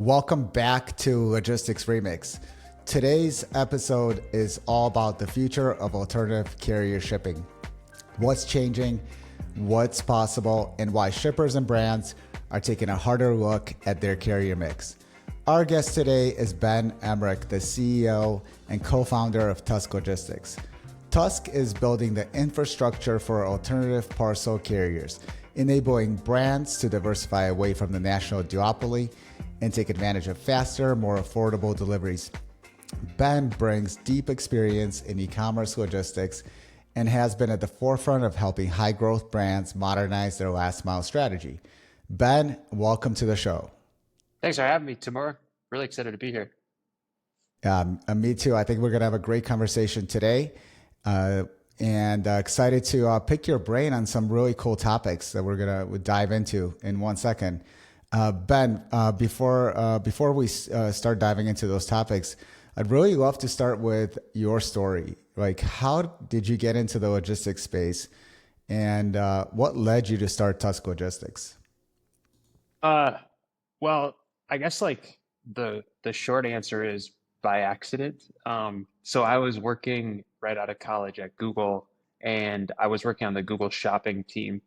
Welcome back to Logistics Remix. Today's episode is all about the future of alternative carrier shipping. What's changing, what's possible, and why shippers and brands are taking a harder look at their carrier mix. Our guest today is Ben Emmrich, the CEO and co-founder of Tusk Logistics. Tusk is building the infrastructure for alternative parcel carriers, enabling brands to diversify away from the national duopoly and take advantage of faster, more affordable deliveries. Ben brings deep experience in e-commerce logistics and has been at the forefront of helping high-growth brands modernize their last-mile strategy. Ben, welcome to the show. Thanks for having me, Timur. Really excited to be here. Me too. I think we're going to have a great conversation today. And excited to pick your brain on some really cool topics that we're going to dive into in 1 second. Ben, before we start diving into those topics, I'd really love to start with your story. Like, how did you get into the logistics space, and what led you to start Tusk Logistics? Uh, well, I guess like the short answer is by accident. So I was working right out of college at Google, and I was working on the Google shopping team.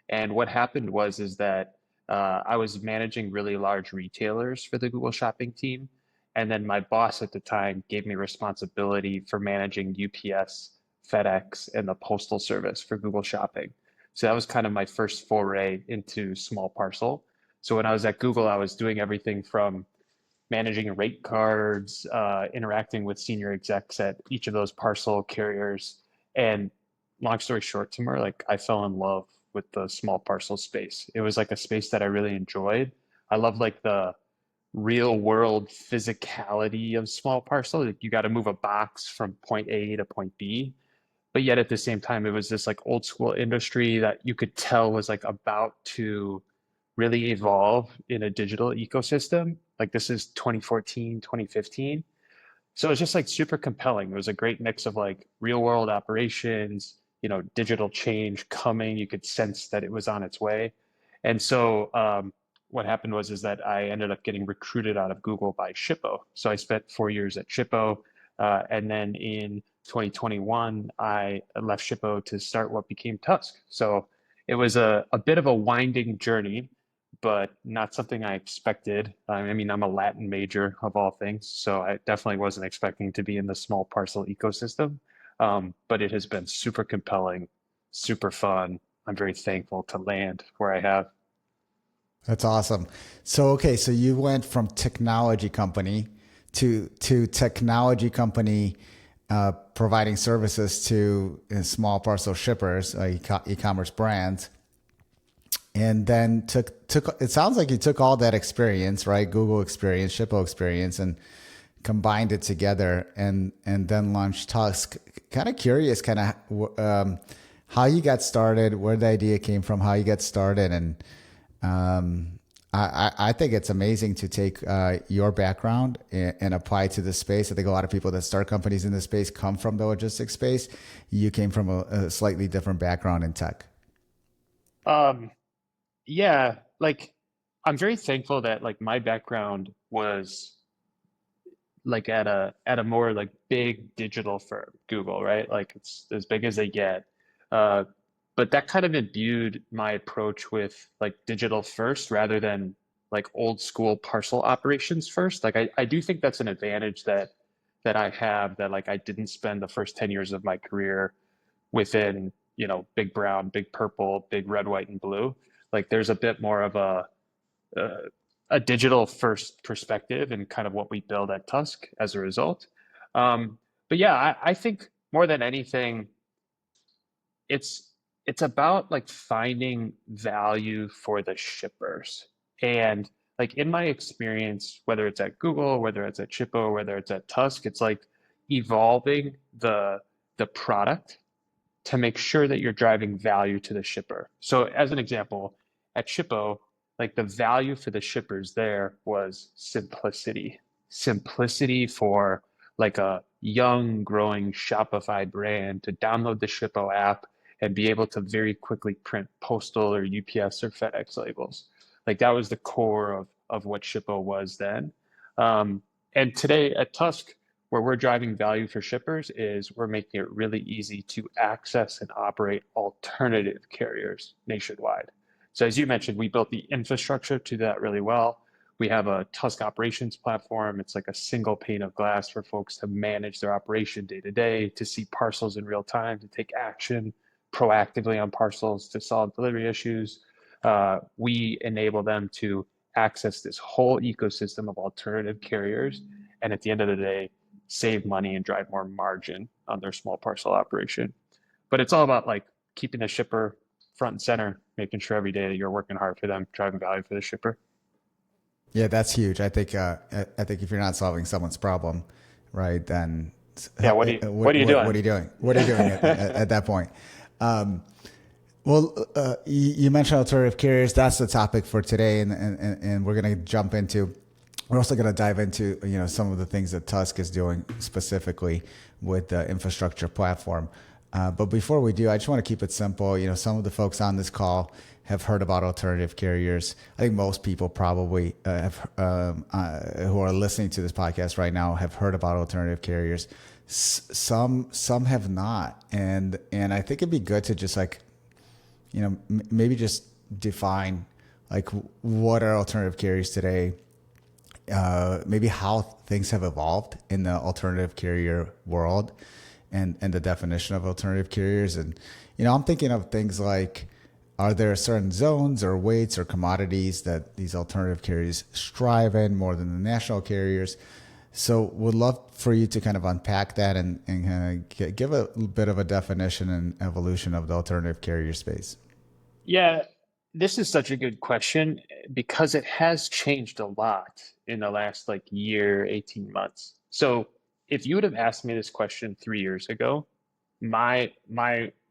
And what happened was is that I was managing really large retailers for the Google shopping team. And then my boss at the time gave me responsibility for managing UPS, FedEx, and the postal service for Google shopping. So that was kind of my first foray into small parcel. So when I was at Google, I was doing everything from managing rate cards, interacting with senior execs at each of those parcel carriers. And long story short, Timur, like I fell in love with the small parcel space. It was like a space that I really enjoyed. I love like the real world physicality of small parcel. Like you got to move a box from point A to point B. But yet at the same time, it was this like old school industry that you could tell was like about to really evolve in a digital ecosystem. Like this is 2014, 2015. So it's just like super compelling. It was a great mix of like real world operations, digital change coming. You could sense that it was on its way. And so what happened was is that I ended up getting recruited out of Google by Shippo. So I spent 4 years at Shippo. And then in 2021, I left Shippo to start what became Tusk. So it was a bit of a winding journey, but not something I expected. I mean, I'm a Latin major of all things, so I definitely wasn't expecting to be in the small parcel ecosystem. But it has been super compelling, super fun. I'm very thankful to land where I have. That's awesome. So, okay, so you went from technology company to technology company providing services to small parcel shippers, e-commerce brands, and then took. It sounds like you took all that experience, right? Google experience, Shippo experience, and combined it together, and then launched Tusk. Kind of curious, how you got started, where the idea came from, how you got started, and I think it's amazing to take your background and apply to this space. I think a lot of people that start companies in this space come from the logistics space. You came from a slightly different background in tech. Um, yeah, like I'm very thankful that like my background was like at a more like big digital firm, Google, right? Like it's as big as they get. Uh, but that kind of imbued my approach with like digital first rather than like old school parcel operations first. Like I do think that's an advantage that I have that like I didn't spend the first 10 years of my career within, big brown, big purple, big red, white, and blue. Like there's a bit more of uh, a digital first perspective and kind of what we build at Tusk as a result. But yeah, I think more than anything, it's it's about like finding value for the shippers. And like in my experience, whether it's at Google, whether it's at Shippo, whether it's at Tusk, it's like evolving the product to make sure that you're driving value to the shipper. So as an example, at Shippo, like the value for the shippers there was simplicity. Simplicity for like a young, growing Shopify brand to download the Shippo app and be able to very quickly print postal or UPS or FedEx labels. Like that was the core of what Shippo was then. And today at Tusk, where we're driving value for shippers is we're making it really easy to access and operate alternative carriers nationwide. So as you mentioned, we built the infrastructure to do that really well. We have a Tusk operations platform. It's like a single pane of glass for folks to manage their operation day to day, to see parcels in real time, to take action proactively on parcels, to solve delivery issues. We enable them to access this whole ecosystem of alternative carriers. And at the end of the day, save money and drive more margin on their small parcel operation. But it's all about like keeping the shipper front and center, making sure every day that you're working hard for them, driving value for the shipper. Yeah, that's huge. I think if you're not solving someone's problem, right, then Yeah, what are you doing? What are you doing? What are you doing at that point? You mentioned alternative carriers. That's the topic for today, and we're going to jump into. We're also going to dive into some of the things that Tusk is doing specifically with the infrastructure platform. But before we do, I just want to keep it simple. Some of the folks on this call have heard about alternative carriers. I think most people probably who are listening to this podcast right now have heard about alternative carriers. Some have not, and I think it'd be good to just maybe just define like what are alternative carriers today. Maybe how things have evolved in the alternative carrier world and the definition of alternative carriers. And, I'm thinking of things like, are there certain zones or weights or commodities that these alternative carriers strive in more than the national carriers? So would love for you to kind of unpack that and kind of give a bit of a definition and evolution of the alternative carrier space. Yeah, this is such a good question because it has changed a lot in the last year, 18 months. So if you would have asked me this question 3 years ago, my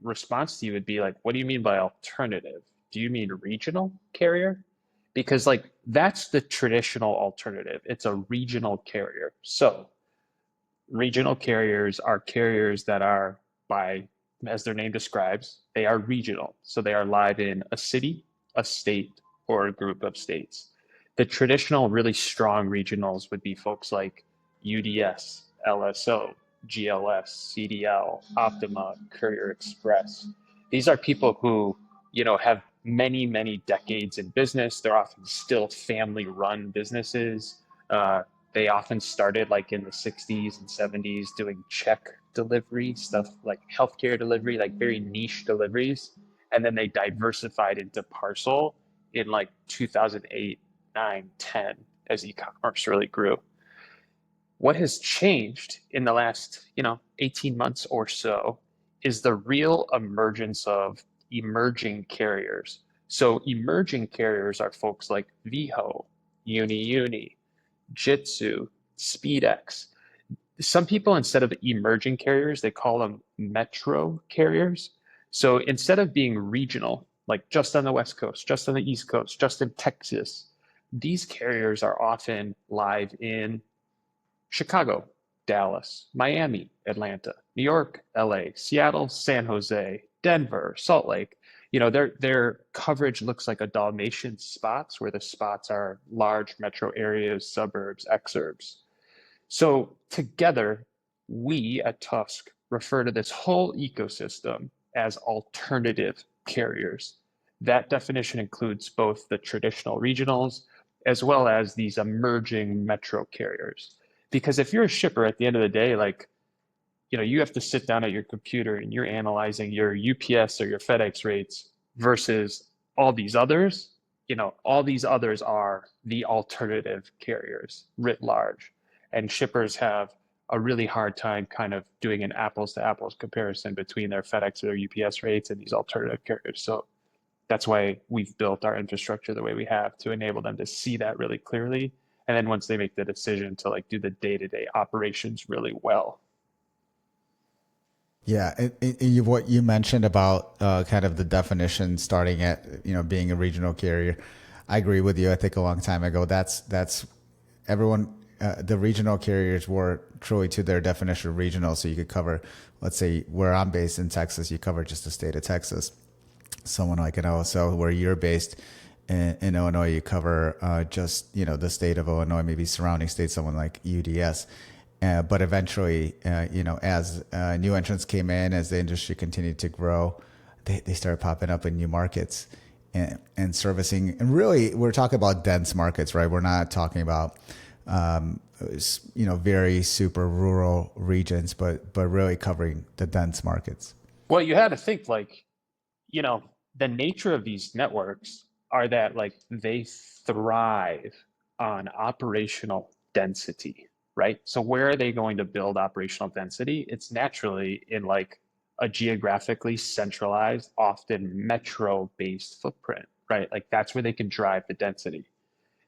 response to you would be like, what do you mean by alternative? Do you mean regional carrier? Because that's the traditional alternative. It's a regional carrier. So regional carriers are carriers that are as their name describes, they are regional. So they are live in a city, a state, or a group of states. The traditional, really strong regionals would be folks like UDS, LSO, GLS, CDL, Optima, Courier Express. These are people who, have many, many decades in business. They're often still family-run businesses. They often started in the 60s and 70s doing check delivery, stuff like healthcare delivery, very niche deliveries. And then they diversified into parcel in 2008, 9, 10 as e-commerce really grew. What has changed in the last, 18 months or so is the real emergence of emerging carriers. So emerging carriers are folks like Viho, UniUni, Jitsu, SpeedX. Some people, instead of emerging carriers, they call them metro carriers. So instead of being regional, just on the West Coast, just on the East Coast, just in Texas, these carriers are often live in Chicago, Dallas, Miami, Atlanta, New York, LA, Seattle, San Jose, Denver, Salt Lake. Their coverage looks like a Dalmatian spots, where the spots are large metro areas, suburbs, exurbs. So together, we at Tusk refer to this whole ecosystem as alternative carriers. That definition includes both the traditional regionals as well as these emerging metro carriers. Because if you're a shipper at the end of the day, you have to sit down at your computer and you're analyzing your UPS or your FedEx rates versus all these others. All these others are the alternative carriers writ large. And shippers have a really hard time kind of doing an apples to apples comparison between their FedEx or their UPS rates and these alternative carriers. So that's why we've built our infrastructure the way we have, to enable them to see that really clearly. And then once they make the decision to do the day-to-day operations really well. Yeah, what you mentioned about kind of the definition starting at being a regional carrier, I agree with you. I think a long time ago, that's everyone. The regional carriers were truly to their definition of regional, so you could cover, let's say, where I'm based in Texas, you cover just the state of Texas. Someone like an OSO where you're based, in Illinois, you cover just the state of Illinois, maybe surrounding states, someone like UDS. But eventually, as new entrants came in, as the industry continued to grow, they started popping up in new markets and servicing. And really, we're talking about dense markets, right? We're not talking about very super rural regions, but really covering the dense markets. Well, you had to think like, the nature of these networks are that like they thrive on operational density, right? So where are they going to build operational density? It's naturally in like a geographically centralized, often metro-based footprint, right? Like that's where they can drive the density.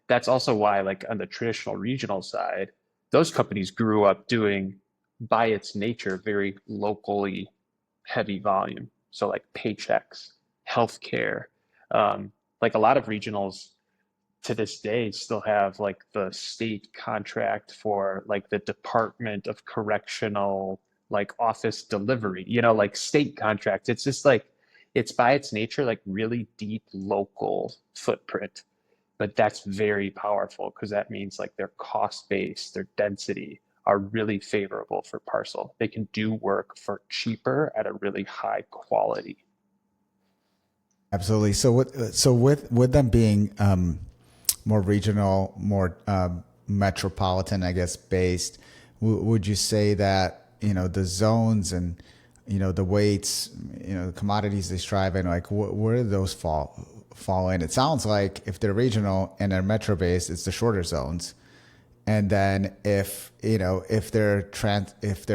That's also why, like on the traditional regional side, those companies grew up doing, by its nature, very locally heavy volume. So like paychecks, healthcare, like a lot of regionals to this day still have like the state contract for like the Department of Correctional like office delivery, like state contracts. It's just like it's by its nature like really deep local footprint. But that's very powerful because that means like their cost base, their density are really favorable for parcel. They can do work for cheaper at a really high quality. Absolutely. So with them being more regional, more metropolitan, I guess, based, would you say that the zones and the weights, the commodities they strive in, like where do those fall in? It sounds like if they're regional and they're metro based, it's the shorter zones. And then if their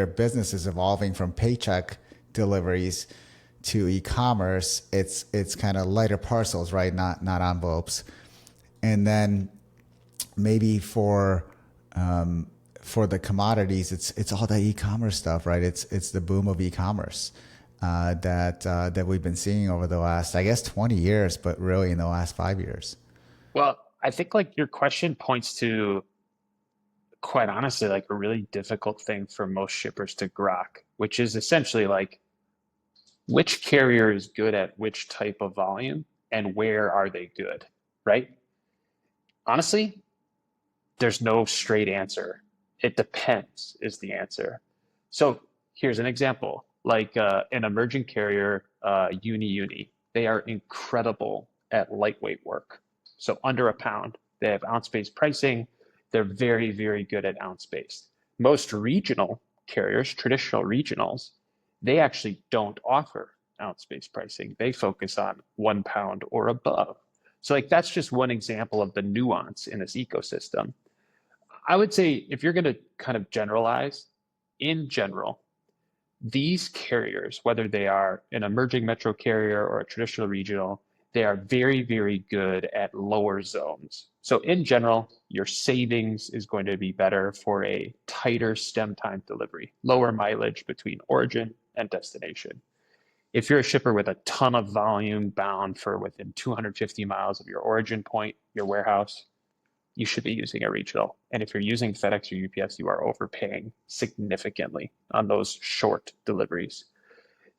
business is evolving from paycheck deliveries to e-commerce, it's kind of lighter parcels, right? Not envelopes. And then maybe for the commodities, it's all the e-commerce stuff, right? It's the boom of e-commerce that we've been seeing over the last, I guess, 20 years, but really in the last 5 years. Well, I think like your question points to, quite honestly, like a really difficult thing for most shippers to grok, which is essentially like which carrier is good at which type of volume and where are they good, right? Honestly, there's no straight answer. It depends is the answer. So here's an example, like an emerging carrier, Uni. They are incredible at lightweight work. So under a pound, they have ounce-based pricing. They're very, very good at ounce-based. Most regional carriers, traditional regionals, they actually don't offer ounce-based pricing. They focus on 1 pound or above. So like that's just one example of the nuance in this ecosystem. I would say if you're going to kind of generalize, in general, these carriers, whether they are an emerging metro carrier or a traditional regional, they are very, very good at lower zones. So in general, your savings is going to be better for a tighter stem time delivery, lower mileage between origin and destination. If you're a shipper with a ton of volume bound for within 250 miles of your origin point, your warehouse, you should be using a regional. And if you're using FedEx or UPS, you are overpaying significantly on those short deliveries.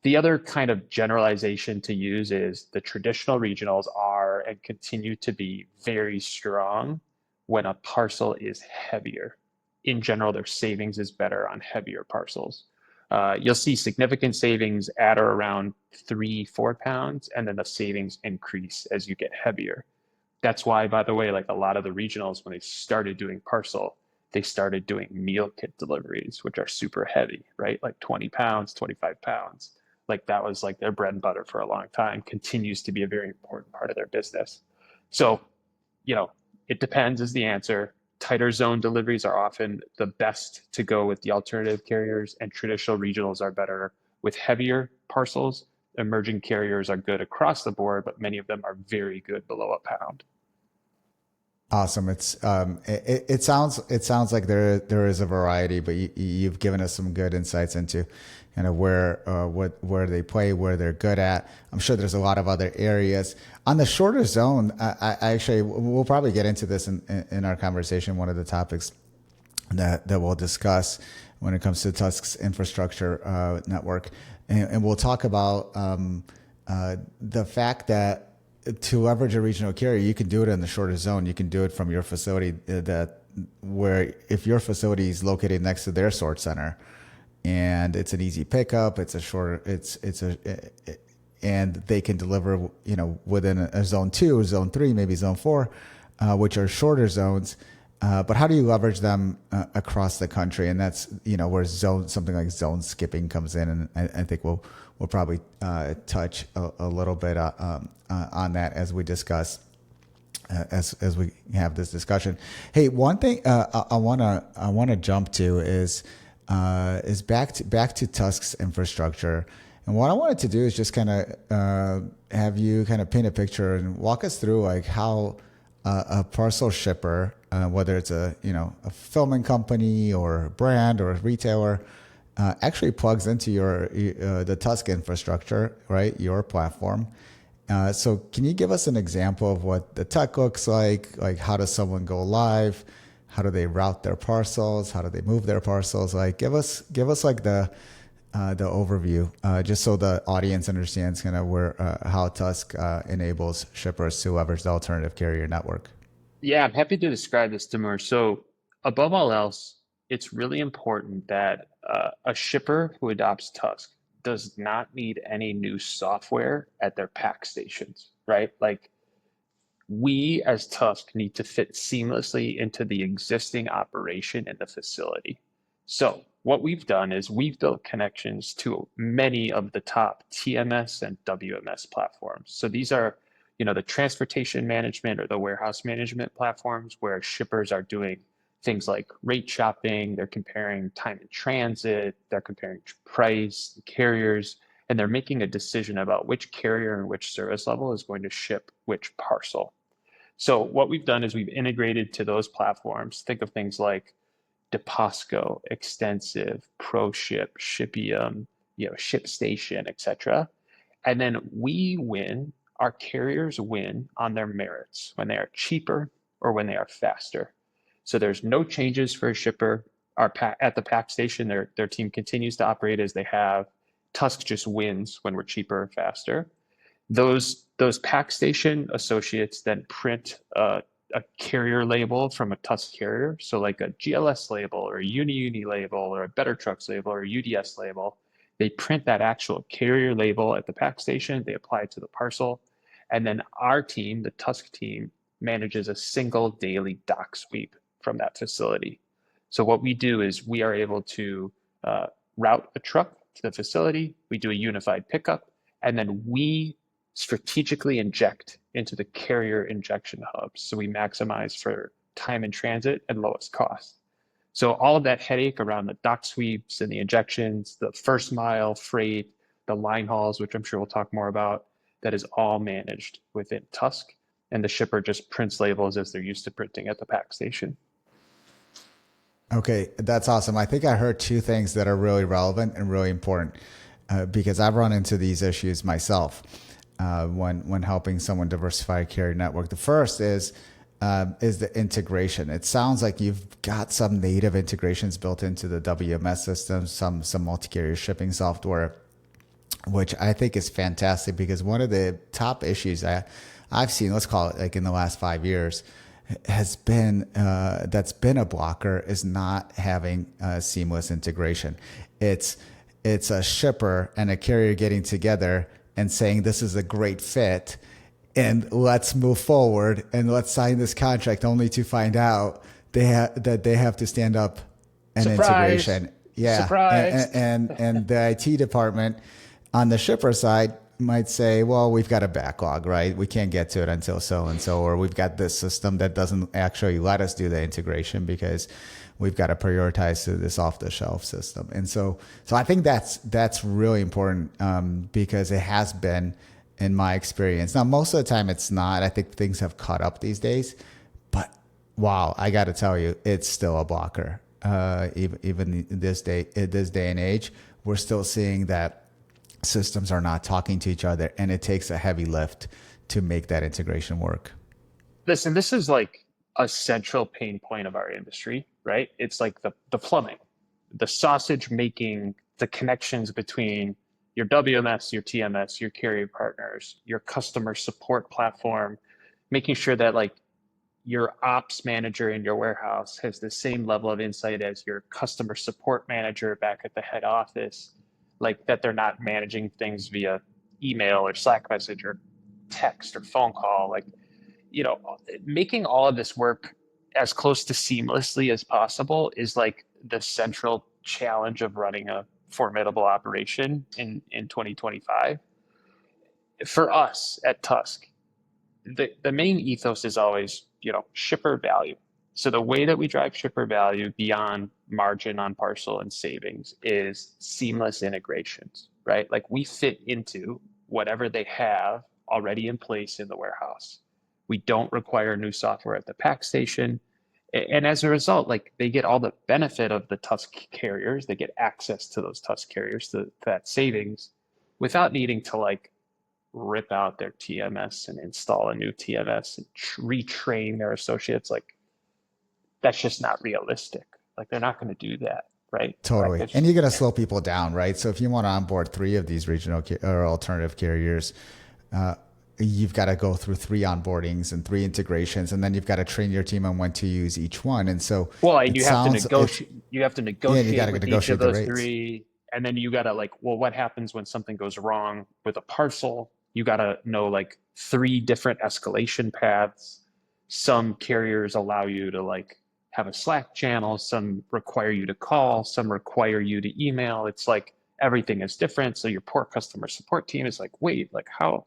The other kind of generalization to use is the traditional regionals are and continue to be very strong when a parcel is heavier. In general, their savings is better on heavier parcels. You'll see significant savings at or around 3-4 pounds, and then the savings increase as you get heavier. That's why, by the way, like a lot of the regionals, when they started doing parcel, they started doing meal kit deliveries, which are super heavy, right? Like 20 pounds, 25 pounds. Like that was like their bread and butter for a long time, continues to be a very important part of their business. So, it depends is the answer. Tighter zone deliveries are often the best to go with the alternative carriers, and traditional regionals are better with heavier parcels. Emerging carriers are good across the board, but many of them are very good below a pound. Awesome. It sounds like there is a variety, but you've given us some good insights into kind of where they play, where they're good at. I'm sure there's a lot of other areas on the shorter zone. I actually we'll probably get into this in our conversation. One of the topics that we'll discuss when it comes to Tusk's infrastructure network, and we'll talk about the fact that to leverage a regional carrier, you can do it in the shortest zone. You can do it from your facility that where if your facility is located next to their sort center, and it's an easy pickup, it's a shorter, it's a and they can deliver, within a zone 2, zone 3, maybe zone 4, which are shorter zones. But how do you leverage them across the country? And that's where something like zone skipping comes in, and I think we'll probably touch a little bit on that as we discuss as we have this discussion. Hey, one thing I wanna jump to is back to Tusk's infrastructure. And what I wanted to do is just kind of have you kind of paint a picture and walk us through like how a parcel shipper, whether it's a fulfillment company or a brand or a retailer, actually plugs into the Tusk infrastructure, right? Your platform. So can you give us an example of what the tech looks like? Like, how does someone go live? How do they route their parcels? How do they move their parcels? Like, give us like the overview, just so the audience understands kind of how Tusk enables shippers to leverage the alternative carrier network. Yeah, I'm happy to describe this, Timur. So, above all else, it's really important that a shipper who adopts Tusk does not need any new software at their pack stations, right? Like, we as Tusk need to fit seamlessly into the existing operation in the facility. So what we've done is we've built connections to many of the top TMS and WMS platforms. So these are, the transportation management or the warehouse management platforms where shippers are doing things like rate shopping, they're comparing time in transit, they're comparing price, carriers, and they're making a decision about which carrier and which service level is going to ship which parcel. So what we've done is we've integrated to those platforms. Think of things like Deposco, Extensive, ProShip, Shipium, ShipStation, etc. And then we win, our carriers win on their merits when they are cheaper or when they are faster. So there's no changes for a shipper. At the pack station, their team continues to operate as they have. Tusk just wins when we're cheaper and faster. Those pack station associates then print a carrier label from a Tusk carrier. So like a GLS label or a Uni label or a Better Trucks label or a UDS label. They print that actual carrier label at the pack station. They apply it to the parcel. And then our team, the Tusk team, manages a single daily dock sweep from that facility. So what we do is we are able to route a truck to the facility. We do a unified pickup, and then we strategically inject into the carrier injection hubs. So we maximize for time in transit and lowest cost. So all of that headache around the dock sweeps and the injections, the first mile freight, the line hauls, which I'm sure we'll talk more about, that is all managed within Tusk. And the shipper just prints labels as they're used to printing at the pack station. Okay, that's awesome. I think I heard two things that are really relevant and really important because I've run into these issues myself when helping someone diversify a carrier network. The first is the integration. It sounds like you've got some native integrations built into the WMS system, some multi-carrier shipping software, which I think is fantastic because one of the top issues I've seen, let's call it like in the last 5 years, has been that's been a blocker is not having seamless integration. It's a shipper and a carrier getting together and saying this is a great fit and let's move forward and let's sign this contract, only to find out that they have to stand up an Surprise. integration. Yeah, Surprise. and the IT department on the shipper side might say, well, we've got a backlog, right? We can't get to it until so and so, or we've got this system that doesn't actually let us do the integration because we've got to prioritize to this off-the-shelf system. And so I think that's really important because it has been, in my experience. Now, most of the time it's not. I think things have caught up these days, but wow, I got to tell you, it's still a blocker. Even this day and age, we're still seeing that systems are not talking to each other, and it takes a heavy lift to make that integration work. Listen, this is like a central pain point of our industry, right? It's like the plumbing, the sausage making, the connections between your WMS, your TMS, your carrier partners, your customer support platform, making sure that like your ops manager in your warehouse has the same level of insight as your customer support manager back at the head office, like that they're not managing things via email or Slack message or text or phone call, like, making all of this work as close to seamlessly as possible is like the central challenge of running a formidable operation in 2025. For us at Tusk, the main ethos is always, shipper value. So the way that we drive shipper value beyond margin on parcel and savings is seamless integrations, right? Like we fit into whatever they have already in place in the warehouse. We don't require new software at the pack station. And as a result, like they get all the benefit of the Tusk carriers, they get access to those Tusk carriers, to that savings without needing to like rip out their TMS and install a new TMS and retrain their associates. Like that's just not realistic. Like they're not going to do that, right? Like Totally. it's And you're going to yeah. slow people down, right? So if you want to onboard three of these regional or alternative carriers, uh, you've got to go through three onboardings and three integrations, and then you've got to train your team on when to use each one. And so Well, and it you have to sounds, it's, negotiate. You have to yeah, you got negotiate to with each of negotiate the those rates. three, and then you got to like, well, what happens when something goes wrong with a parcel? You got to know like three different escalation paths. Some carriers allow you to like have a Slack channel. Some require you to call. Some require you to email. It's like everything is different. So your poor customer support team is like, wait, like how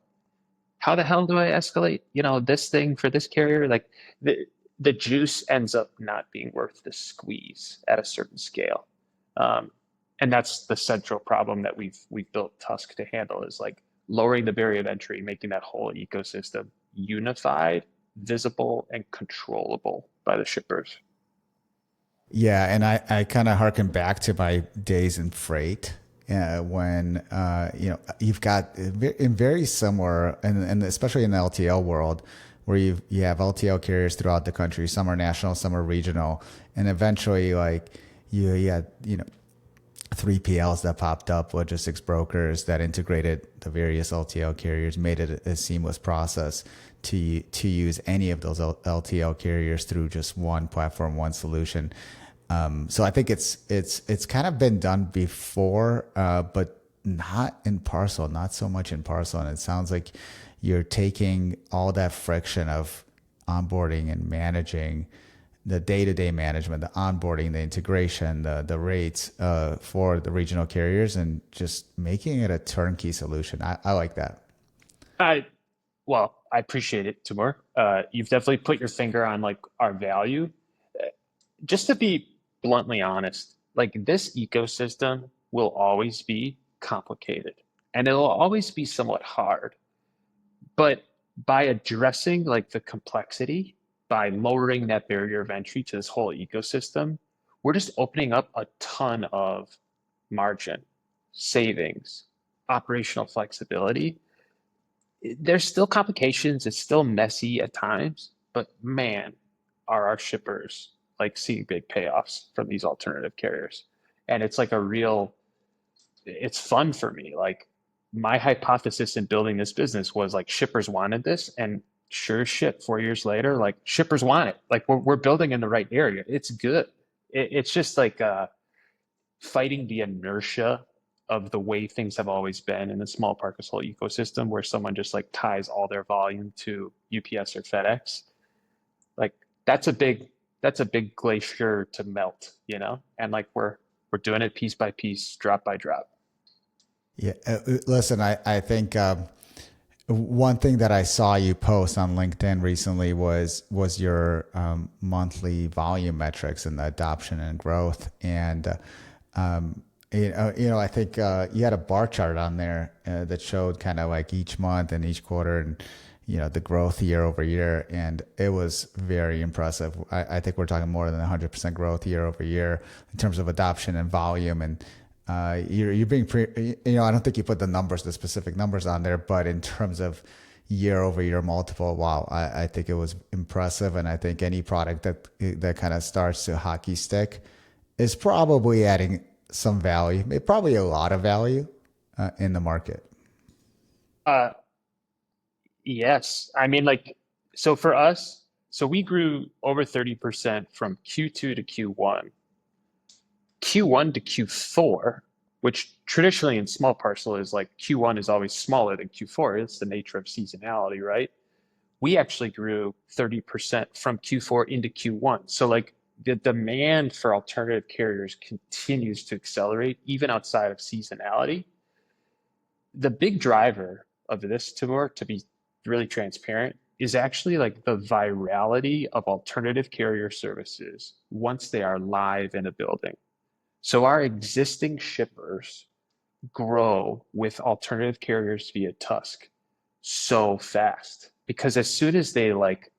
the hell do I escalate, this thing for this carrier? Like the juice ends up not being worth the squeeze at a certain scale. Um, and that's the central problem that we've built Tusk to handle is like lowering the barrier of entry, making that whole ecosystem unified, visible, and controllable by the shippers. Yeah, and I kind of harken back to my days in freight when you've got in very similar and especially in the LTL world where you have LTL carriers throughout the country. Some are national, some are regional, and eventually like you had 3PLs that popped up, logistics brokers that integrated the various LTL carriers, made it a seamless process to use any of those LTL carriers through just one platform, one solution. So I think it's kind of been done before, but not in parcel, not so much in parcel. And it sounds like you're taking all that friction of onboarding and managing the day-to-day management, the onboarding, the integration, the rates for the regional carriers, and just making it a turnkey solution. I like that. I well, I appreciate it, Timur. You've definitely put your finger on like our value. Just to be bluntly honest, like this ecosystem will always be complicated and it'll always be somewhat hard. But by addressing like the complexity, by lowering that barrier of entry to this whole ecosystem, we're just opening up a ton of margin, savings, operational flexibility. There's still complications. It's still messy at times, but man, are our shippers like seeing big payoffs from these alternative carriers. And it's like it's fun for me. Like my hypothesis in building this business was like shippers wanted this, and sure as shit, 4 years later, like shippers want it. Like we're building in the right area. It's good. It's just like fighting the inertia of the way things have always been in the small parcel ecosystem where someone just like ties all their volume to UPS or FedEx. Like that's a big that's a big glacier to melt, And like we're doing it piece by piece, drop by drop. Yeah, listen, I think one thing that I saw you post on LinkedIn recently was your monthly volume metrics and the adoption and growth, and I think you had a bar chart on there that showed kind of like each month and each quarter and the growth year over year, and it was very impressive. I think we're talking more than 100% growth year over year in terms of adoption and volume. And you're being I don't think you put the specific numbers on there, but in terms of year over year multiple, wow, I think it was impressive. And I think any product that kind of starts to hockey stick is probably adding some value, probably a lot of value in the market? Uh, yes. I mean, like, so for us, so we grew over 30% from Q2 to Q1. Q1 to Q4, which traditionally in small parcel is like Q1 is always smaller than Q4. It's the nature of seasonality, right? We actually grew 30% from Q4 into Q1. So like the demand for alternative carriers continues to accelerate even outside of seasonality. The big driver of this, Timur, to be really transparent, is actually like the virality of alternative carrier services once they are live in a building. So our existing shippers grow with alternative carriers via Tusk so fast because as soon as they like,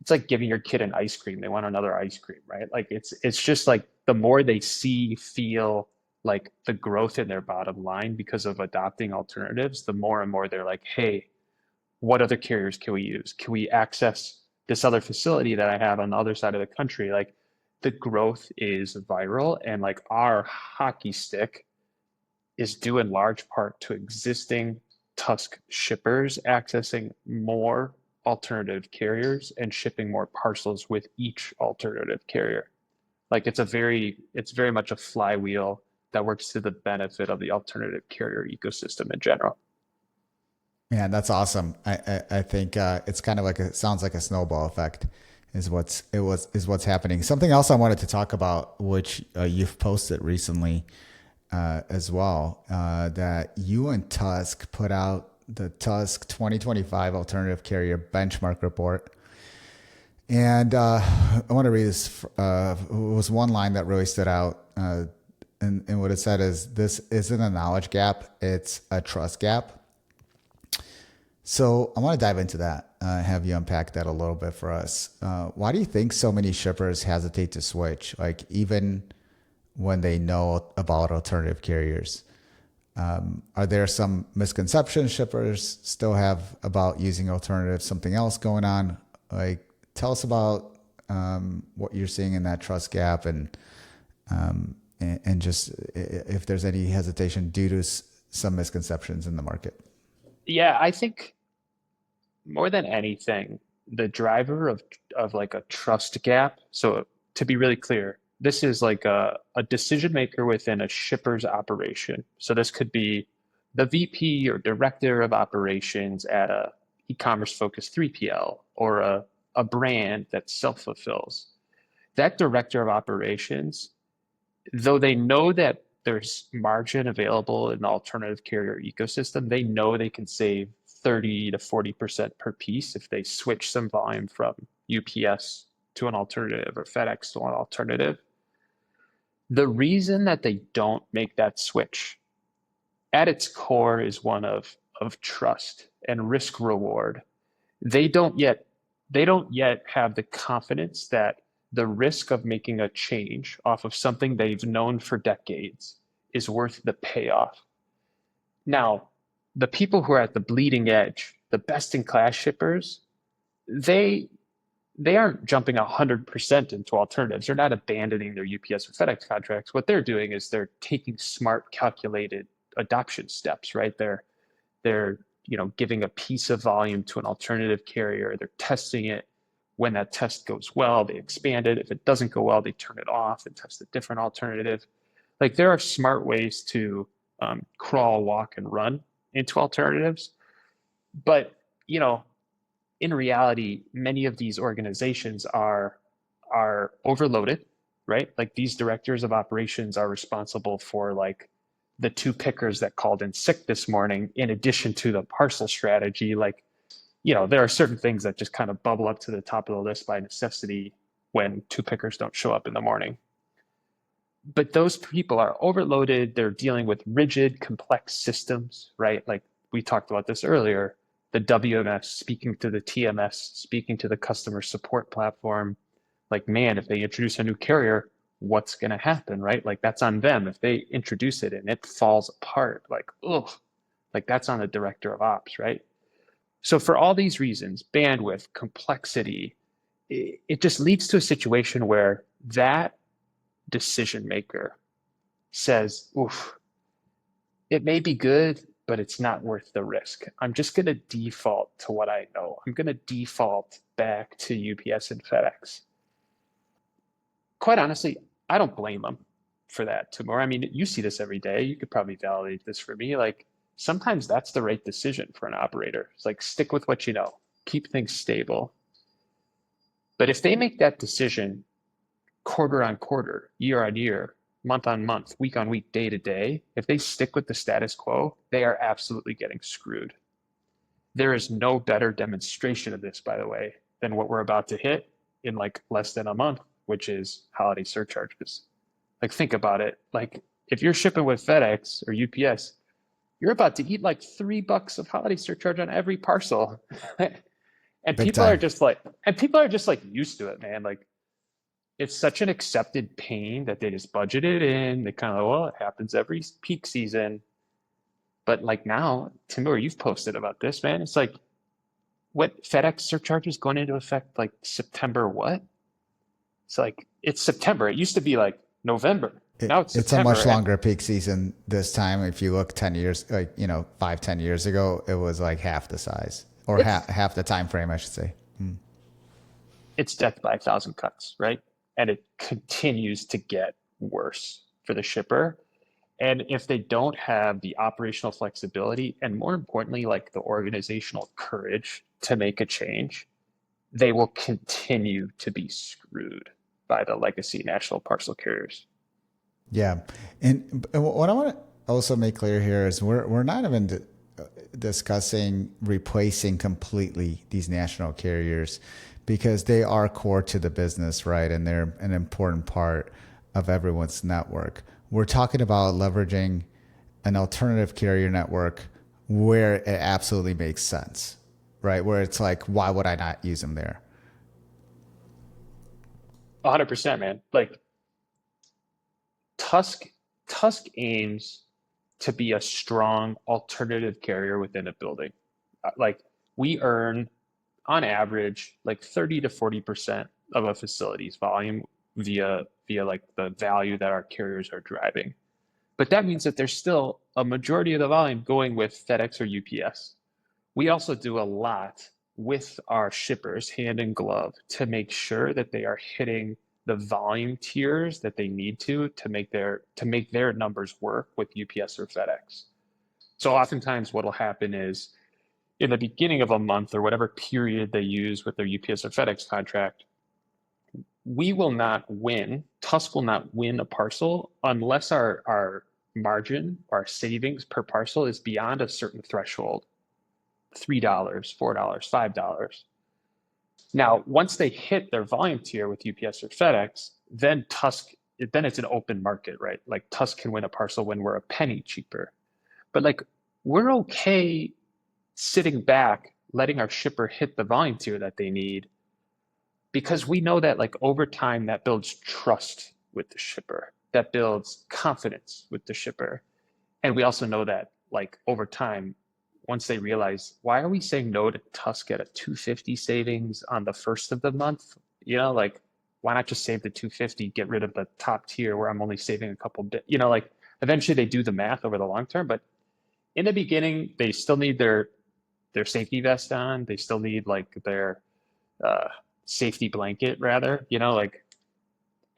it's like giving your kid an ice cream. They want another ice cream, right? Like it's just like the more they see, feel like the growth in their bottom line because of adopting alternatives, the more and more they're like, hey, what other carriers can we use? Can we access this other facility that I have on the other side of the country? Like the growth is viral and like our hockey stick is due in large part to existing Tusk shippers accessing more alternative carriers and shipping more parcels with each alternative carrier. Like it's very much a flywheel that works to the benefit of the alternative carrier ecosystem in general. Man, that's awesome. I think it's kind of like it sounds like a snowball effect is what's happening. Something else I wanted to talk about, which you've posted recently as well, that you and Tusk put out the Tusk 2025 Alternative Carrier Benchmark Report. And I want to read this. It was one line that really stood out. And what it said is, this isn't a knowledge gap, it's a trust gap. So I want to dive into that, have you unpack that a little bit for us. Why do you think so many shippers hesitate to switch, like even when they know about alternative carriers? Are there some misconceptions shippers still have about using alternatives, something else going on? Like, tell us about what you're seeing in that trust gap and just if there's any hesitation due to some misconceptions in the market. Yeah, I think more than anything, the driver of like a trust gap. So to be really clear, this is like a decision maker within a shipper's operation. So this could be the VP or director of operations at a e-commerce focused 3PL or a brand that self-fulfills. That director of operations, though they know that there's margin available in the alternative carrier ecosystem, they know they can save 30 to 40% per piece if they switch some volume from UPS to an alternative or FedEx to an alternative. The reason that they don't make that switch at its core is one of trust and risk reward. They don't yet they don't yet have the confidence that the risk of making a change off of something they've known for decades is worth the payoff. Now, the people who are at the bleeding edge, the best in class shippers, they they aren't jumping 100% into alternatives. They're not abandoning their UPS or FedEx contracts. What they're doing is they're taking smart, calculated adoption steps, right? They're giving a piece of volume to an alternative carrier. They're testing it. When that test goes well, they expand it. If it doesn't go well, they turn it off and test a different alternative. Like there are smart ways to crawl, walk, and run into alternatives. But you know, in reality, many of these organizations are overloaded, right? Like these directors of operations are responsible for like the two pickers that called in sick this morning, in addition to the parcel strategy. Like, there are certain things that just kind of bubble up to the top of the list by necessity when two pickers don't show up in the morning. But those people are overloaded. They're dealing with rigid, complex systems, right? Like we talked about this earlier, the WMS speaking to the TMS, speaking to the customer support platform. Like, man, if they introduce a new carrier, what's going to happen, right? Like that's on them. If they introduce it and it falls apart, like, ugh, like that's on the director of ops, right? So for all these reasons, bandwidth, complexity, it just leads to a situation where that decision maker says, oof, it may be good, but it's not worth the risk. I'm just going to default to what I know. I'm going to default back to UPS and FedEx. Quite honestly, I don't blame them for that, Timur. I mean, you see this every day. You could probably validate this for me. Like sometimes that's the right decision for an operator. It's like stick with what you know, keep things stable. But if they make that decision quarter on quarter, year on year, month on month, week on week, day to day, if they stick with the status quo, they are absolutely getting screwed. There is no better demonstration of this, by the way, than what we're about to hit in like less than a month, which is holiday surcharges. Like, think about it. Like, if you're shipping with FedEx or UPS, you're about to eat like $3 of holiday surcharge on every parcel. And Big people are time. just like, and people are just like used to it, man. Like, it's such an accepted pain that they just budget it in. They kind of, well, it happens every peak season. But like now, Timur, you've posted about this, man. It's like, what FedEx surcharges going into effect like September what? It's like it's September. It used to be like November. Now it's It's a much September. And longer peak season this time. If you look 10 years, like, 5, 10 years ago, it was like half the size or it's half the time frame, I should say. it's death by a thousand cuts, right? And it continues to get worse for the shipper. And if they don't have the operational flexibility and more importantly, like the organizational courage to make a change, they will continue to be screwed by the legacy national parcel carriers. Yeah. And what I want to also make clear here is we're not even discussing replacing completely these national carriers because they are core to the business, right? And they're an important part of everyone's network. We're talking about leveraging an alternative carrier network where it absolutely makes sense, right? Where it's like, why would I not use them there? 100%, man. Like Tusk, Tusk aims to be a strong alternative carrier within a building. Like we earn on average like 30 to 40% of a facility's volume via like the value that our carriers are driving. But that means that there's still a majority of the volume going with FedEx or UPS. We also do a lot with our shippers hand in glove to make sure that they are hitting the volume tiers that they need to make their numbers work with UPS or FedEx. So oftentimes what'll happen is in the beginning of a month or whatever period they use with their UPS or FedEx contract, we will not win, Tusk will not win a parcel unless our margin, our savings per parcel is beyond a certain threshold, $3, $4, $5. Now, once they hit their volume tier with UPS or FedEx, then it's an open market, right? Like Tusk can win a parcel when we're a penny cheaper. But like we're okay sitting back, letting our shipper hit the volume tier that they need because we know that like over time that builds trust with the shipper, that builds confidence with the shipper. And we also know that like over time, once they realize, why are we saying no to Tusk at a 250 savings on the first of the month? Like why not just save the 250, get rid of the top tier where I'm only saving a couple bit, like eventually they do the math over the long term, but in the beginning, they still need their safety vest on. They still need like their uh, safety blanket rather, like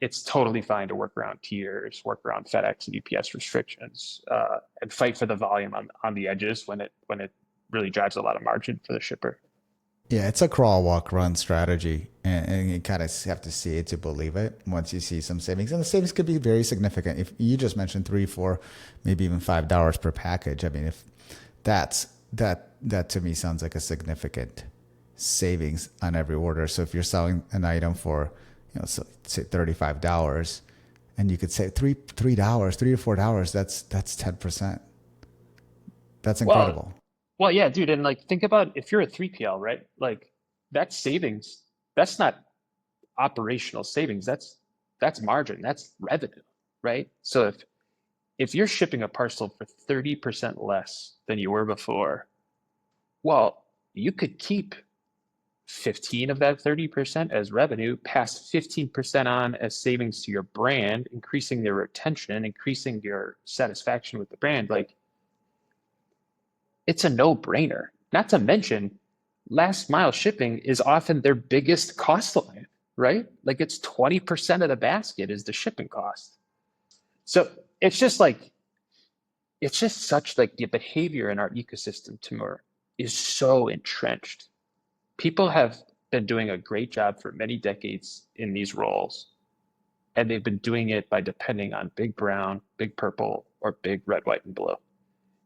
it's totally fine to work around tiers, work around FedEx and UPS restrictions, and fight for the volume on the edges when it really drives a lot of margin for the shipper. Yeah, it's a crawl, walk, run strategy, and you kind of have to see it to believe it. Once you see some savings, and the savings could be very significant. If you just mentioned 3, 4, maybe even $5 per package, I mean, if that to me sounds like a significant savings on every order. So if you're selling an item for, so say $35, and you could say $3, $3 to $4, that's 10%. That's Well, incredible. well, yeah, dude, and like think about if you're a 3PL, right? Like that's savings. That's not operational savings. That's margin. That's revenue, right? So if you're shipping a parcel for 30% less than you were before, well, you could keep 15 of that 30% as revenue, pass 15% on as savings to your brand, increasing their retention, increasing your satisfaction with the brand. Like it's a no-brainer. Not to mention, last mile shipping is often their biggest cost line, right? Like it's 20% of the basket is the shipping cost. So it's just like, it's just such like the behavior in our ecosystem, Timur, is so entrenched. People have been doing a great job for many decades in these roles, and they've been doing it by depending on big brown, big purple, or big red, white, and blue.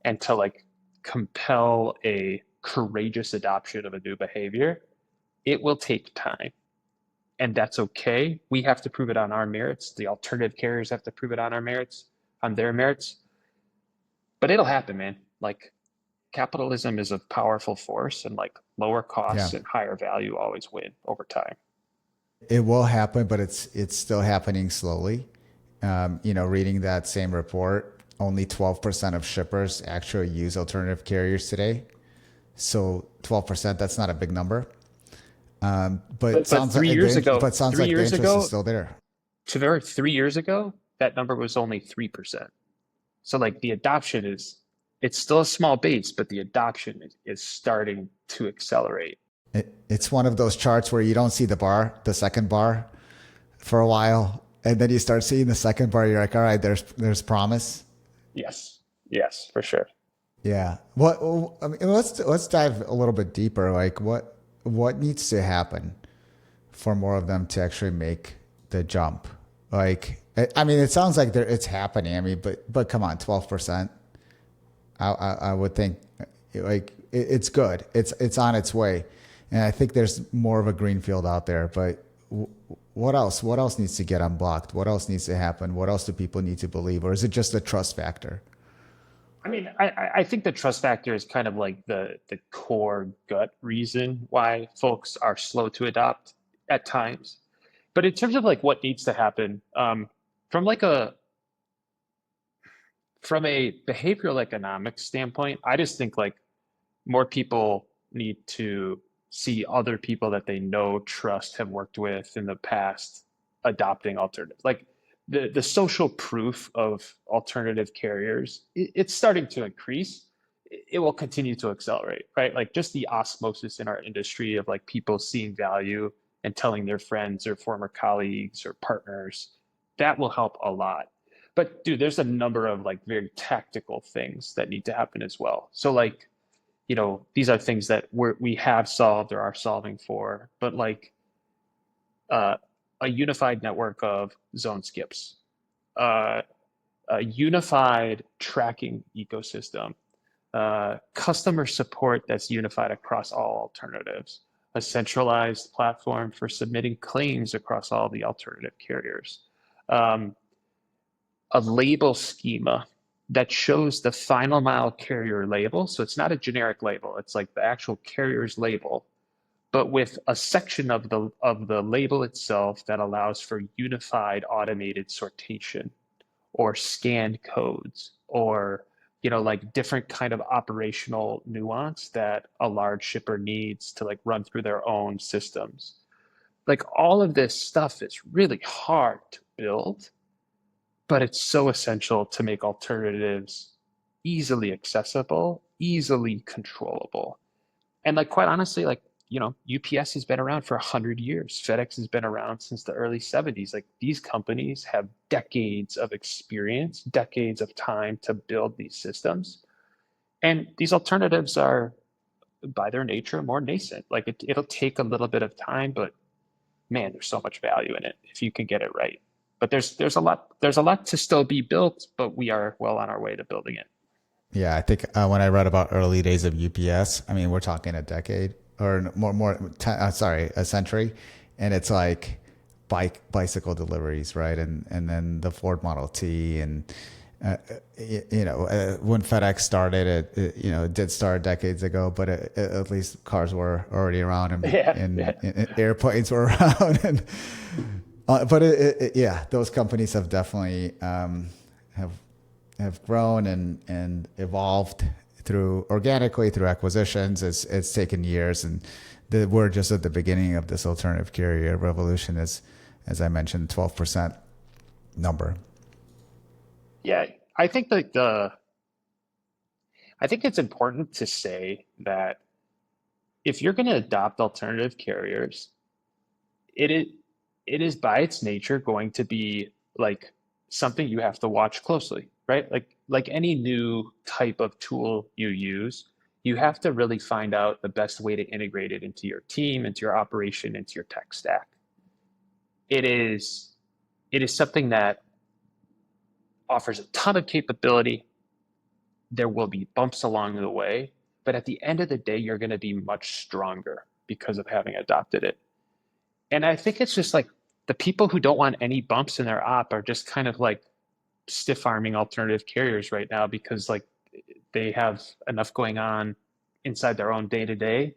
And to like compel a courageous adoption of a new behavior, it will take time. And that's okay. We have to prove it on our merits. The alternative carriers have to prove it on our merits, on their merits. But it'll happen, man. Like capitalism is a powerful force, and like lower Yeah. costs and higher value always win over time. It will happen, but it's still happening slowly. Reading that same report, only 12% of shippers actually use alternative carriers today. So 12%, that's not a big number. But But sounds like three the years interest is ago, still there. to 3 years ago, that number was only 3%. So like the adoption is, it's still a small base, but the adoption is starting to accelerate. It's one of those charts where you don't see the second bar for a while, and then you start seeing the second bar. You're like, all right, there's promise. Yes. Yes, for sure. Yeah. I mean, let's dive a little bit deeper. Like, what needs to happen for more of them to actually make the jump? Like, I mean, it sounds like it's happening. I mean, but come on, 12%. I would think like it's good. It's on its way, and I think there's more of a greenfield out there. But what else? What else needs to get unblocked? What else needs to happen? What else do people need to believe, or is it just a trust factor? I mean, I think the trust factor is kind of like the core gut reason why folks are slow to adopt at times. But in terms of like what needs to happen, from like a from a behavioral economics standpoint, I just think like more people need to see other people that they know, trust, have worked with in the past adopting alternatives. Like the social proof of alternative carriers, it's starting to increase. It will continue to accelerate, right? Like just the osmosis in our industry of like people seeing value and telling their friends or former colleagues or partners, that will help a lot. But dude, there's a number of like very tactical things that need to happen as well. So like, these are things that we have solved or are solving for, but like uh, a unified network of zone skips, uh, a unified tracking ecosystem, customer support that's unified across all alternatives, a centralized platform for submitting claims across all the alternative carriers, um, a label schema that shows the final mile carrier label. So it's not a generic label, it's like the actual carrier's label, but with a section of the label itself that allows for unified automated sortation or scanned codes or like different kind of operational nuance that a large shipper needs to like run through their own systems. Like all of this stuff is really hard to build, but it's so essential to make alternatives easily accessible, easily controllable. And like quite honestly, like, UPS has been around for 100 years. FedEx has been around since the early 70s. Like these companies have decades of experience, decades of time to build these systems. And these alternatives are by their nature more nascent. Like it'll take a little bit of time, but man, there's so much value in it if you can get it right. But there's a lot to still be built, but we are well on our way to building it. Yeah, I think when I read about early days of UPS, I mean, we're talking a decade or sorry, a century, and it's like bicycle deliveries, right? And then the Ford Model T, and when FedEx started, it did start decades ago, but at least cars were already around, Yeah, yeah. and airplanes were around, and but yeah, those companies have definitely have grown and evolved organically through acquisitions. It's taken years, and we're just at the beginning of this alternative carrier revolution. As I mentioned, 12% number. Yeah, I think that I think it's important to say that if you're going to adopt alternative carriers, it is it is by its nature going to be like something you have to watch closely, right? Like any new type of tool you use, you have to really find out the best way to integrate it into your team, into your operation, into your tech stack. It is it is something that offers a ton of capability. There will be bumps along the way, but at the end of the day, you're going to be much stronger because of having adopted it. And I think it's just like the people who don't want any bumps in their op are just kind of like stiff arming alternative carriers right now because like they have enough going on inside their own day to day.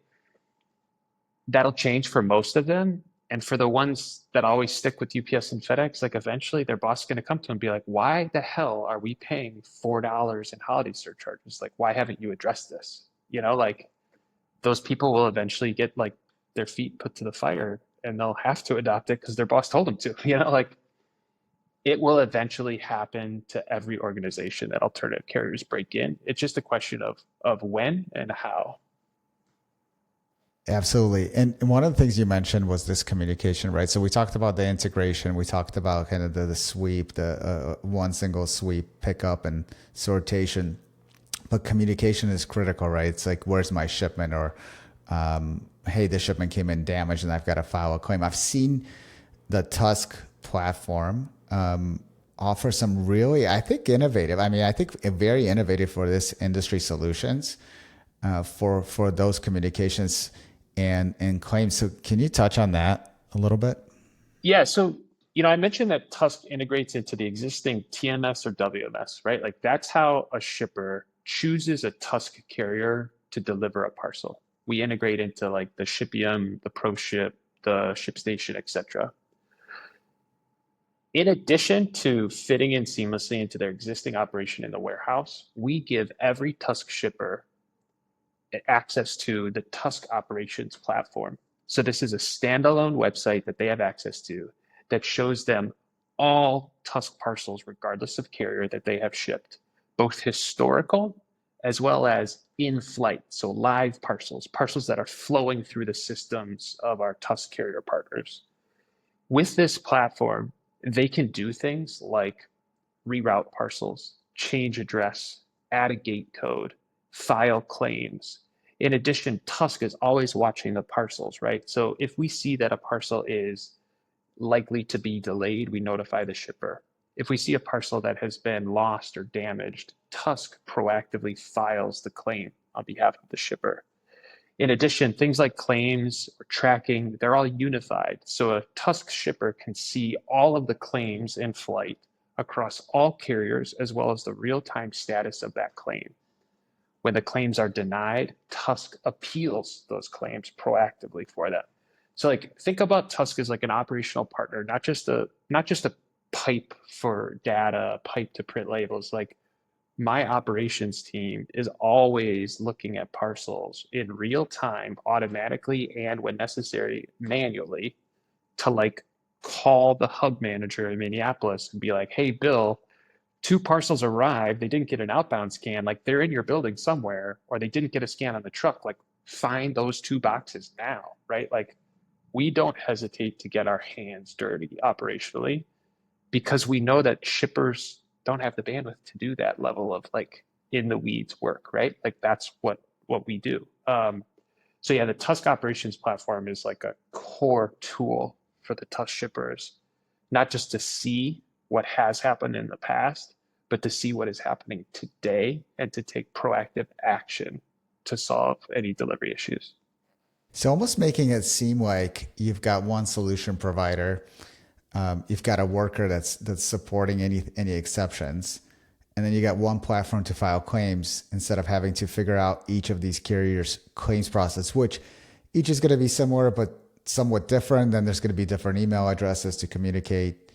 That'll change for most of them. And for the ones that always stick with UPS and FedEx, like eventually their boss is going to come to them and be like, why the hell are we paying $4 in holiday surcharges? Like, why haven't you addressed this? Like those people will eventually get like their feet put to the fire and they'll have to adopt it because their boss told them to. Like it will eventually happen to every organization that alternative carriers break in. It's just a question of when and how. Absolutely. And one of the things you mentioned was this communication, right? So we talked about the integration. We talked about kind of the sweep, the one single sweep pickup and sortation. But communication is critical, right? It's like, where's my shipment? Or, hey, the shipment came in damaged and I've got to file a claim. I've seen the Tusk platform offer some really, I think, innovative. I mean, I think very innovative for this industry solutions for those communications and claims. So can you touch on that a little bit? Yeah, so I mentioned that Tusk integrates into the existing TMS or WMS, right? Like that's how a shipper chooses a Tusk carrier to deliver a parcel. We integrate into like the Shipium, the ProShip, the ShipStation, etc. In addition to fitting in seamlessly into their existing operation in the warehouse, we give every Tusk shipper access to the Tusk operations platform. So this is a standalone website that they have access to that shows them all Tusk parcels, regardless of carrier that they have shipped, both historical as well as in flight. So live parcels, parcels that are flowing through the systems of our Tusk carrier partners. With this platform, they can do things like reroute parcels, change address, add a gate code, file claims. In addition, Tusk is always watching the parcels, right? So if we see that a parcel is likely to be delayed, we notify the shipper. If we see a parcel that has been lost or damaged, Tusk proactively files the claim on behalf of the shipper. In addition, things like claims or tracking, they're all unified. So a Tusk shipper can see all of the claims in flight across all carriers, as well as the real-time status of that claim. When the claims are denied, Tusk appeals those claims proactively for them. So like think about Tusk as like an operational partner, not just a pipe for data, pipe to print labels. Like my operations team is always looking at parcels in real time, automatically, and when necessary, manually, to like call the hub manager in Minneapolis and be like, hey, Bill, two parcels arrived. They didn't get an outbound scan. Like they're in your building somewhere, or they didn't get a scan on the truck. Like find those two boxes now, right? Like we don't hesitate to get our hands dirty operationally because we know that shippers don't have the bandwidth to do that level of like in the weeds work, right? Like that's what we do. So yeah, the Tusk operations platform is like a core tool for the Tusk shippers, not just to see what has happened in the past, but to see what is happening today and to take proactive action to solve any delivery issues. So almost making it seem like you've got one solution provider, you've got a worker that's supporting any exceptions, and then you got one platform to file claims instead of having to figure out each of these carriers' claims process, which each is going to be similar but somewhat different. Then there's going to be different email addresses to communicate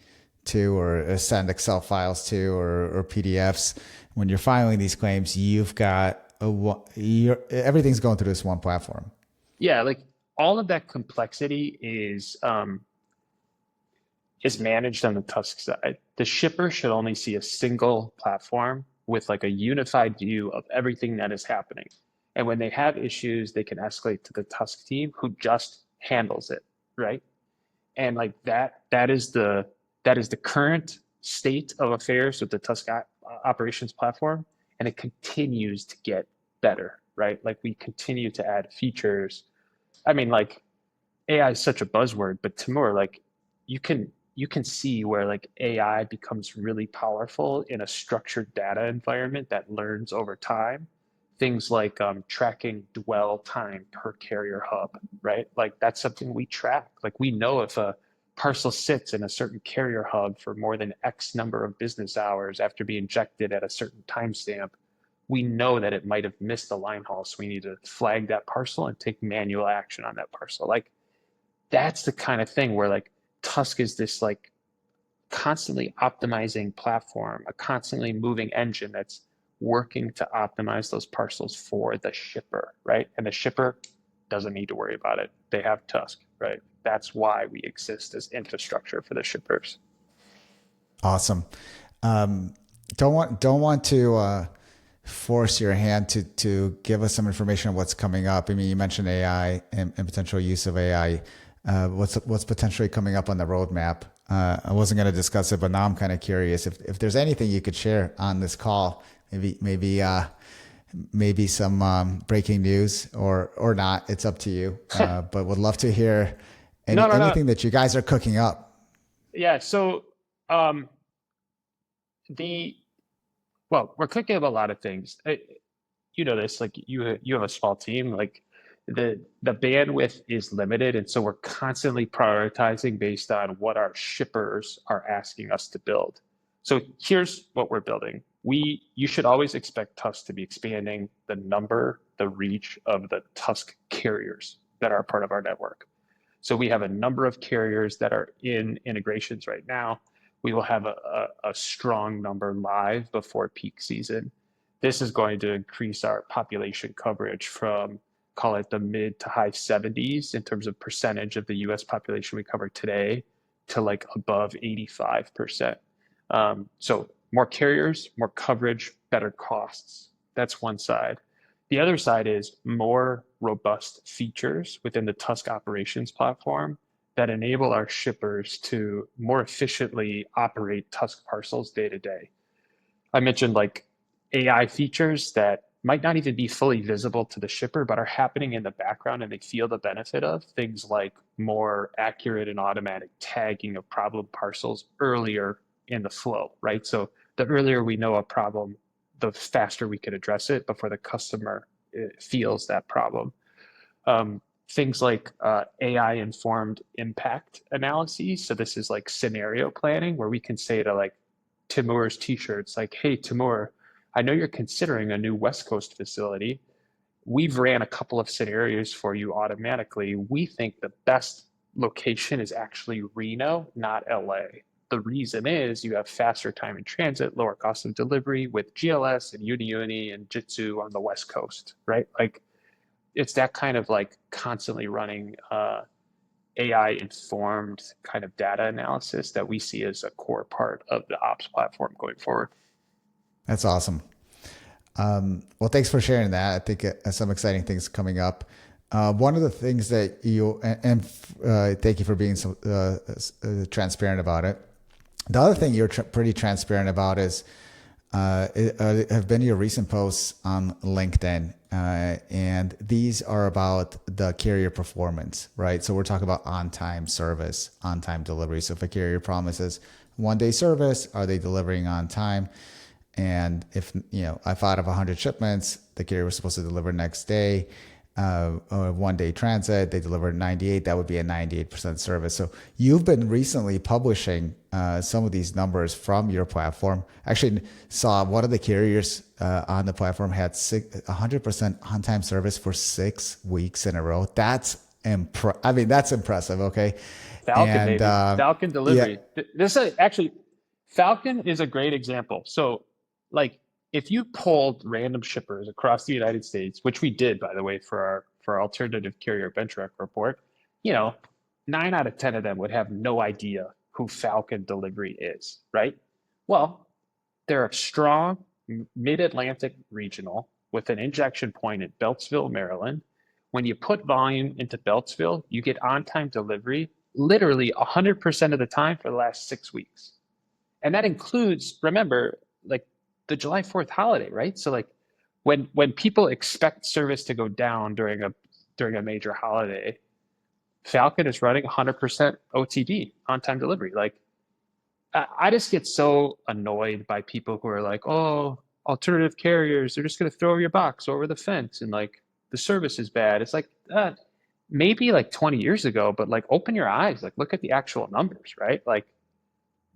to or send Excel files to or PDFs. When you're filing these claims, you've got everything's going through this one platform. Yeah, like all of that complexity is managed on the Tusk side. The shipper should only see a single platform with like a unified view of everything that is happening. And when they have issues, they can escalate to the Tusk team who just handles it, right? And like that is the current state of affairs with the Tusk operations platform, and it continues to get better, right? Like we continue to add features. I mean, like AI is such a buzzword, but Timur, like you can see where like AI becomes really powerful in a structured data environment that learns over time. Things like tracking dwell time per carrier hub, right? Like that's something we track. Like we know if a parcel sits in a certain carrier hub for more than X number of business hours after being injected at a certain timestamp, we know that it might have missed the line haul. So we need to flag that parcel and take manual action on that parcel. Like that's the kind of thing where like Tusk is this like constantly optimizing platform, a constantly moving engine that's working to optimize those parcels for the shipper, right? And the shipper doesn't need to worry about it. They have Tusk, right? That's why we exist as infrastructure for the shippers. Awesome. Um, don't want to force your hand to give us some information on what's coming up. I mean, you mentioned AI and potential use of AI. What's potentially coming up on the roadmap? I wasn't going to discuss it, but now I'm kind of curious if there's anything you could share on this call. Maybe some breaking news or not. It's up to you. But would love to hear No, no, no. anything that you guys are cooking up. Yeah. So um, the well, we're cooking up a lot of things. You know this, like you have a small team, like the bandwidth is limited, and so we're constantly prioritizing based on what our shippers are asking us to build. So here's what we're building. You should always expect Tusk to be expanding the reach of the Tusk carriers that are part of our network. So we have a number of carriers that are in integrations right now. We will have a strong number live before peak season. This is going to increase our population coverage from, call it the mid to high 70s in terms of percentage of the US population we cover today to like above 85%. So more carriers, more coverage, better costs. That's one side. The other side is more robust features within the Tusk operations platform that enable our shippers to more efficiently operate Tusk parcels day to day. I mentioned like AI features that might not even be fully visible to the shipper, but are happening in the background and they feel the benefit of things like more accurate and automatic tagging of problem parcels earlier in the flow, right? So the earlier we know a problem, the faster we can address it before the customer feels that problem. Things like AI informed impact analyses. So this is like scenario planning where we can say to like Timur's t-shirts, like, hey, Timur, I know you're considering a new West Coast facility. We've ran a couple of scenarios for you automatically. We think the best location is actually Reno, not LA. The reason is you have faster time in transit, lower cost of delivery with GLS and UniUni and Jitsu on the West Coast, right? Like it's that kind of like constantly running AI informed kind of data analysis that we see as a core part of the ops platform going forward. That's awesome. Well, thanks for sharing that. I think some exciting things coming up. One of the things that thank you for being so transparent about it. The other thing you're pretty transparent about is have been your recent posts on LinkedIn, and these are about the carrier performance, right? So we're talking about on-time service, on-time delivery. So if a carrier promises one-day service, are they delivering on time? And if, if out of 100 shipments, the carrier was supposed to deliver next day, or 1 day transit, they delivered 98, that would be a 98% service. So you've been recently publishing some of these numbers from your platform. Actually saw one of the carriers on the platform had 100% on-time service for 6 weeks in a row. That's that's impressive. Okay. Falcon, And baby. Falcon yeah, delivery. This is actually Falcon is a great example. So, like, if you polled random shippers across the United States, which we did, by the way, for our alternative carrier benchmark report, you know, 9 out of 10 of them would have no idea who Falcon delivery is, right? Well, they're a strong Mid-Atlantic regional with an injection point at Beltsville, Maryland. When you put volume into Beltsville, you get on-time delivery literally 100% of the time for the last 6 weeks. And that includes, remember, like the July 4th holiday, right? So like when people expect service to go down during a major holiday, Falcon is running 100% OTD, on-time delivery. Like I just get so annoyed by people who are like, oh, alternative carriers, they're just going to throw your box over the fence and like the service is bad. It's like, maybe like 20 years ago, but like open your eyes, like look at the actual numbers, right? Like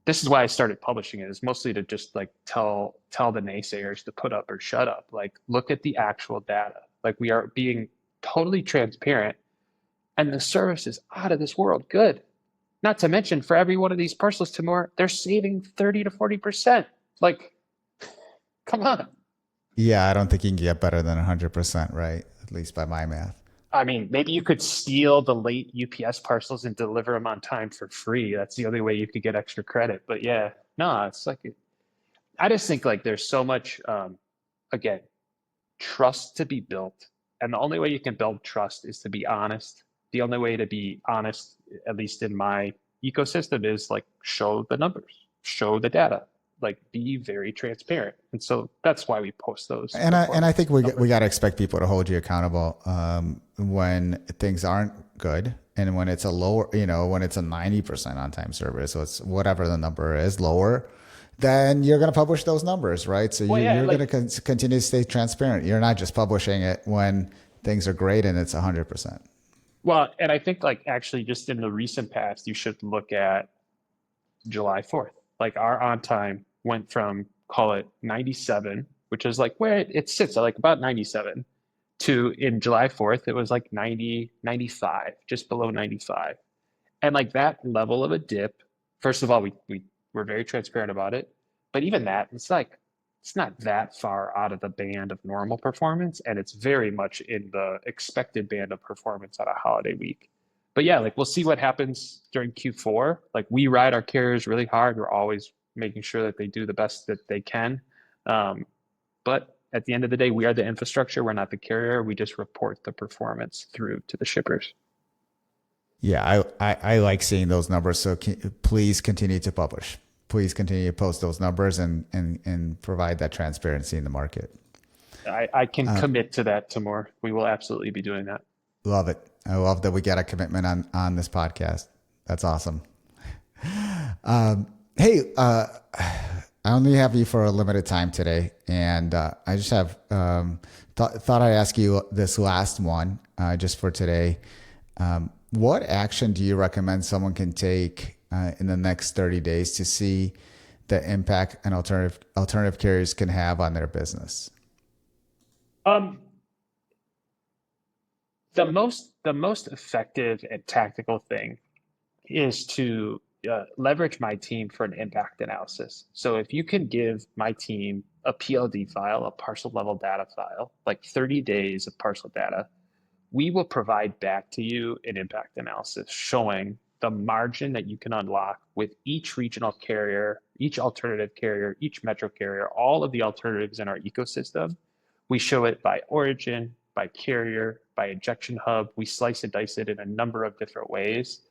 this is why I started publishing it, is mostly to just like tell the naysayers to put up or shut up. Like look at the actual data. Like we are being totally transparent and the service is out of this world good. Not to mention, for every one of these parcels, Timur, they're saving 30 to 40%. Like, come on. Yeah, I don't think you can get better than 100%, right? At least by my math. I mean, maybe you could steal the late UPS parcels and deliver them on time for free. That's the only way you could get extra credit. But yeah, no, it's like, I just think like there's so much, again, trust to be built. And the only way you can build trust is to be honest. The only way to be honest, at least in my ecosystem, is like show the numbers, show the data, like be very transparent. And so that's why we post those. And I think we numbers. got to expect people to hold you accountable when things aren't good, and when it's a lower, when it's a 90% on time service, so it's whatever the number is lower, then you're going to publish those numbers, right? So Well, yeah, you're like going to continue to stay transparent. You're not just publishing it when things are great and it's 100%. well, and I think like actually just in the recent past, you should look at July 4th. Like our on time went from call it 97, which is like where it sits at like about 97, to in July 4th, it was like 90, 95, just below 95. And like that level of a dip, first of all, we were very transparent about it. But even that, it's like it's not that far out of the band of normal performance, and it's very much in the expected band of performance on a holiday week. But yeah, like we'll see what happens during Q4. Like we ride our carriers really hard. We're always making sure that they do the best that they can. Um, but at the end of the day, we are the infrastructure. We're not the carrier. We just report the performance through to the shippers. Yeah, I like seeing those numbers. So please continue to publish. Please continue to post those numbers and provide that transparency in the market. I can commit to that, Timur. We will absolutely be doing that. Love it. I love that we get a commitment on this podcast. That's awesome. Hey, I only have you for a limited time today, and I just have thought I'd ask you this last one just for today. What action do you recommend someone can take in the next 30 days to see the impact an alternative carriers can have on their business? The most effective and tactical thing is to leverage my team for an impact analysis. So if you can give my team a PLD file, a parcel level data file, like 30 days of parcel data, we will provide back to you an impact analysis showing the margin that you can unlock with each regional carrier, each alternative carrier, each metro carrier, all of the alternatives in our ecosystem. We show it by origin, by carrier, by injection hub. We slice and dice it in a number of different ways.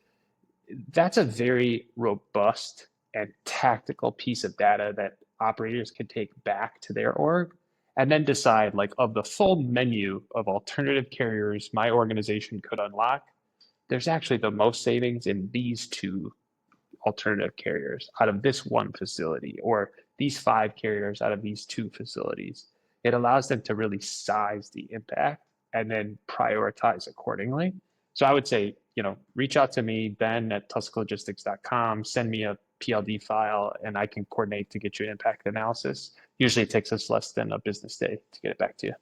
That's a very robust and tactical piece of data that operators can take back to their org and then decide, like, of the full menu of alternative carriers my organization could unlock, there's actually the most savings in these two alternative carriers out of this one facility, or these 5 carriers out of these 2 facilities. It allows them to really size the impact and then prioritize accordingly. So I would say, reach out to me, Ben at tusklogistics.com, send me a PLD file, and I can coordinate to get you an impact analysis. Usually it takes us less than a business day to get it back to you.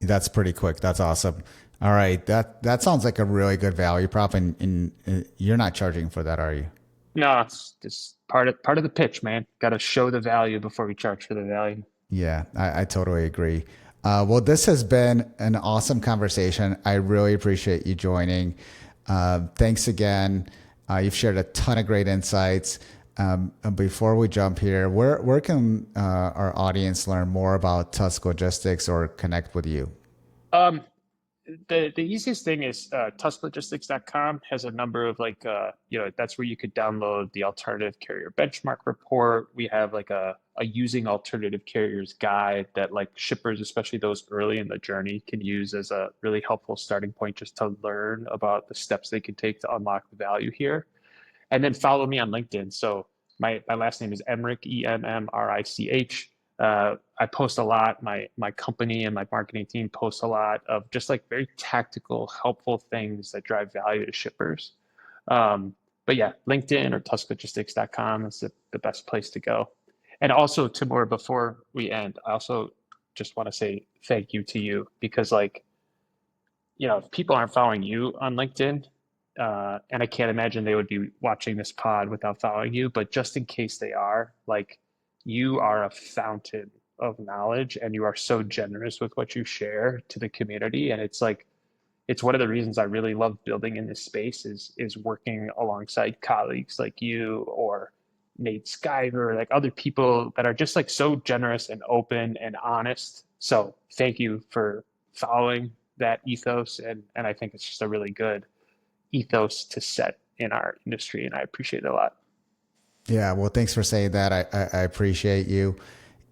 That's pretty quick. That's awesome. All right. That sounds like a really good value prop, and you're not charging for that, are you? No, it's just part of the pitch, man. Got to show the value before we charge for the value. Yeah, I totally agree. Well, this has been an awesome conversation. I really appreciate you joining. Thanks again. You've shared a ton of great insights. And before we jump here, where can our audience learn more about Tusk Logistics or connect with you? Um, the easiest thing is tusklogistics.com has a number of that's where you could download the alternative carrier benchmark report. We have like a using alternative carriers guide that like shippers, especially those early in the journey, can use as a really helpful starting point just to learn about the steps they can take to unlock the value here. And then follow me on LinkedIn. So my last name is Emmrich, Emmrich. I post a lot. My company and my marketing team posts a lot of just like very tactical, helpful things that drive value to shippers. But yeah, LinkedIn or tusklogistics.com is the best place to go. And also, Timur, before we end, I also just want to say thank you to you because if people aren't following you on LinkedIn, and I can't imagine they would be watching this pod without following you, but just in case they are, like you are a fountain of knowledge and you are so generous with what you share to the community. And it's like, it's one of the reasons I really love building in this space is working alongside colleagues like you or Nate Skyver, like other people that are just like so generous and open and honest. So thank you for following that ethos. And I think it's just a really good ethos to set in our industry. And I appreciate it a lot. Yeah, well, thanks for saying that. I appreciate you,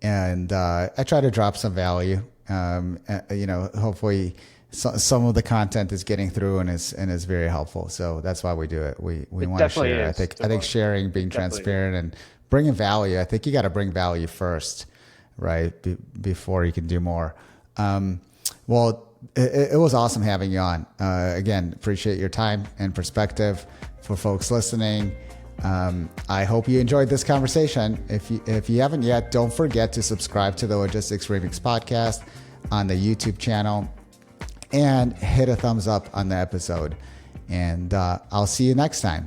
and I try to drop some value. Hopefully, some of the content is getting through and is very helpful. So that's why we do it. We It want to definitely share. is. I think sharing, being transparent, and bringing value. I think you got to bring value first, right? Before you can do more. Well, it was awesome having you on. Again, appreciate your time and perspective. For folks listening, I hope you enjoyed this conversation. If you haven't yet, don't forget to subscribe to the Logistics Remix podcast on the YouTube channel and hit a thumbs up on the episode. And I'll see you next time.